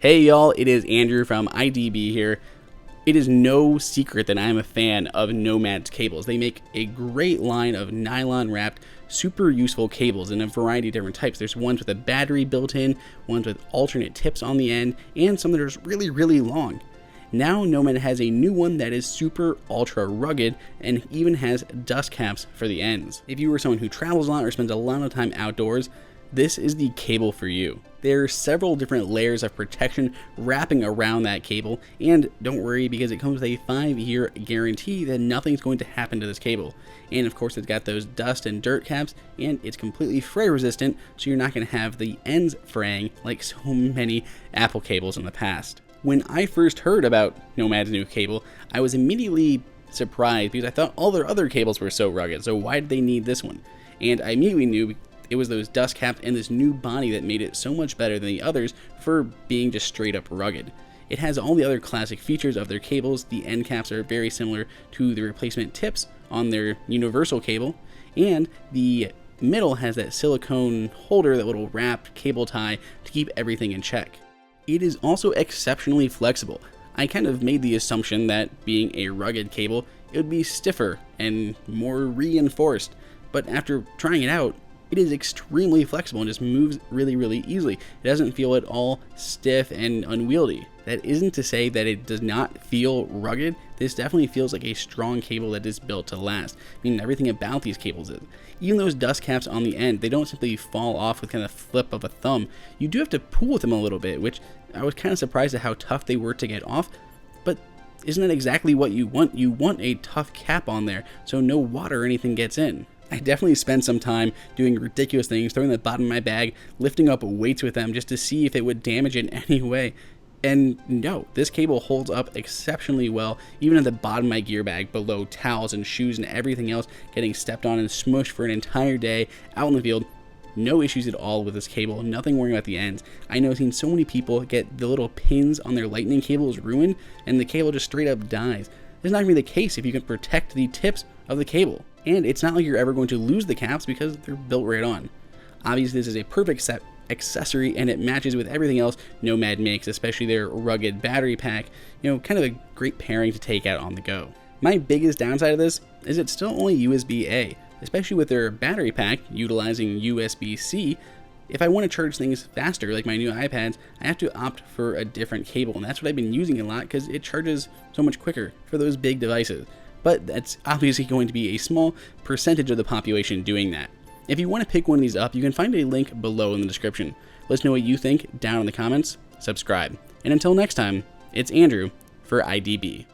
Hey y'all, it is Andrew from IDB here. It is no secret that I am a fan of Nomad's cables. They make a great line of nylon wrapped, super useful cables in a variety of different types. There's ones with a battery built in, ones with alternate tips on the end, and some that are really long. Now Nomad has a new one that is super ultra rugged and even has dust caps for the ends. If you are someone who travels a lot or spends a lot of time outdoors, this is the cable for you. There are several different layers of protection wrapping around that cable, and don't worry because it comes with a 5-year guarantee that nothing's going to happen to this cable. And of course it's got those dust and dirt caps, and it's completely fray resistant, so you're not going to have the ends fraying like so many Apple cables in the past. When I first heard about Nomad's new cable, I was immediately surprised because I thought all their other cables were so rugged, so why did they need this one? And I immediately knew it was those dust caps and this new body that made it so much better than the others for being just straight up rugged. It has all the other classic features of their cables. The end caps are very similar to the replacement tips on their universal cable, and the middle has that silicone holder that will wrap cable tie to keep everything in check. It is also exceptionally flexible. I kind of made the assumption that being a rugged cable, it would be stiffer and more reinforced, but after trying it out, it is extremely flexible and just moves really easily. It doesn't feel at all stiff and unwieldy. That isn't to say that it does not feel rugged. This definitely feels like a strong cable that is built to last. I mean, everything about these cables is. Even those dust caps on the end, they don't simply fall off with kind of flip of a thumb. You do have to pull with them a little bit, which I was kind of surprised at how tough they were to get off, but isn't that exactly what you want? You want a tough cap on there so no water or anything gets in. I definitely spent some time doing ridiculous things, throwing the bottom of my bag, lifting up weights with them just to see if it would damage in any way. And no, this cable holds up exceptionally well, even at the bottom of my gear bag below towels and shoes and everything else getting stepped on and smushed for an entire day out in the field. No issues at all with this cable, nothing worrying about the ends. I know I've seen so many people get the little pins on their lightning cables ruined and the cable just straight up dies. This is not going to be the case if you can protect the tips of the cable. And it's not like you're ever going to lose the caps because they're built right on. Obviously, this is a perfect set accessory and it matches with everything else Nomad makes, especially their rugged battery pack. You know, kind of a great pairing to take out on the go. My biggest downside of this is it's still only USB-A, especially with their battery pack utilizing USB-C. If I want to charge things faster, like my new iPads, I have to opt for a different cable, and that's what I've been using a lot because it charges so much quicker for those big devices. But that's obviously going to be a small percentage of the population doing that. If you want to pick one of these up, you can find a link below in the description. Let us know what you think down in the comments, subscribe. And until next time, it's Andrew for IDB.